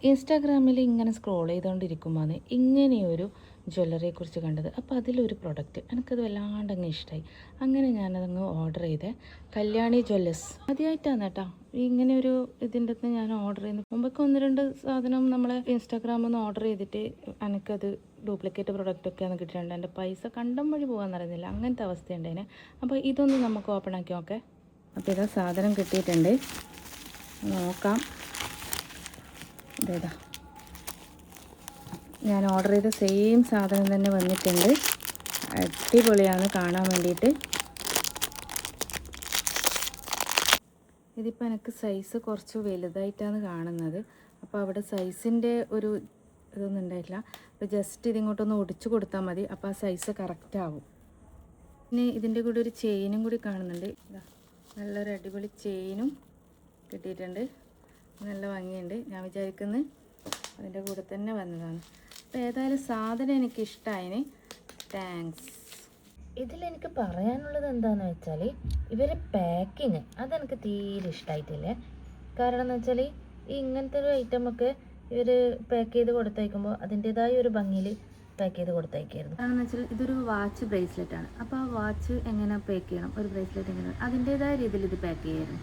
ഇൻസ്റ്റാഗ്രാമിൽ ഇങ്ങനെ സ്ക്രോൾ ചെയ്തുകൊണ്ടിരിക്കുമ്പോൾ ഇങ്ങനെയൊരു ജ്വല്ലറിയെക്കുറിച്ച് കണ്ടത്. അപ്പോൾ അതിലൊരു പ്രൊഡക്റ്റ് എനിക്കത് വല്ലാണ്ടങ്ങ് ഇഷ്ടമായി. അങ്ങനെ ഞാനതങ്ങ് ഓർഡർ ചെയ്തേ. കല്യാണി ജ്വല്ലേഴ്സ് ആദ്യമായിട്ടാണ് കേട്ടോ ഇങ്ങനെ ഒരു ഇതിൻ്റെ അടുത്ത് ഞാൻ ഓർഡർ ചെയ്യുന്നത്. മുമ്പൊക്കെ 1-2 സാധനം നമ്മളെ ഇൻസ്റ്റാഗ്രാമിൽ നിന്ന് ഓർഡർ ചെയ്തിട്ട് എനിക്കത് ഡ്യൂപ്ലിക്കേറ്റ് പ്രൊഡക്റ്റൊക്കെയാണ് കിട്ടിയിട്ടുണ്ട്. എൻ്റെ പൈസ കണ്ടം വഴി പോകാമെന്ന് അറിയുന്നില്ല, അങ്ങനത്തെ അവസ്ഥയുണ്ടേനെ. അപ്പോൾ ഇതൊന്ന് നമുക്ക് ഓപ്പൺ ആക്കി നോക്കേ. അപ്പോൾ ഇതാ സാധനം കിട്ടിയിട്ടുണ്ട്, നോക്കാം. ഇതേതാ ഞാൻ ഓർഡർ ചെയ്ത സെയിം സാധനം തന്നെ വന്നിട്ടുണ്ട്. അടിപൊളിയാണ് കാണാൻ വേണ്ടിയിട്ട്. ഇതിപ്പോൾ എനിക്ക് സൈസ് കുറച്ച് വലുതായിട്ടാണ് കാണുന്നത്. അപ്പോൾ അവിടെ സൈസിൻ്റെ ഒരു ഇതൊന്നും ഉണ്ടായിട്ടില്ല. അപ്പോൾ ജസ്റ്റ് ഇതിങ്ങോട്ടൊന്ന് ഒടിച്ചു കൊടുത്താൽ മതി, അപ്പോൾ ആ സൈസ് കറക്റ്റ് ആവും. പിന്നെ ഇതിൻ്റെ കൂടെ ഒരു ചെയിനും കൂടി കാണുന്നുണ്ട്. നല്ലൊരു അടിപൊളി ചെയിനും കിട്ടിയിട്ടുണ്ട്, നല്ല ഭംഗിയുണ്ട്. ഞാൻ വിചാരിക്കുന്നത് അതിൻ്റെ കൂടെ തന്നെ വന്നതാണ്. അപ്പോൾ ഏതായാലും സാധനം എനിക്ക് ഇഷ്ടമായിന്. താങ്ക്സ്. ഇതിലെനിക്ക് പറയാനുള്ളത് എന്താണെന്ന് വെച്ചാൽ ഇവരെ പാക്കിങ് അതെനിക്ക് തീരെ ഇഷ്ടമായിട്ടില്ലേ. കാരണം എന്ന് വെച്ചാൽ ഈ ഇങ്ങനത്തെ ഒരു ഐറ്റമൊക്കെ ഇവർ പാക്ക് ചെയ്ത് കൊടുത്തയക്കുമ്പോൾ അതിൻ്റേതായ ഒരു ഭംഗിയിൽ പാക്ക് ചെയ്ത് കൊടുത്തയക്കായിരുന്നു. കാരണം എന്ന് വെച്ചാൽ ഇതൊരു വാച്ച് ബ്രേസ്ലെറ്റാണ്. അപ്പോൾ ആ വാച്ച് എങ്ങനെ പാക്ക് ചെയ്യണം, ഒരു ബ്രേസ്ലെറ്റ് എങ്ങനെ അതിൻ്റേതായ രീതിയിൽ ഇത് പാക്ക് ചെയ്യായിരുന്നു.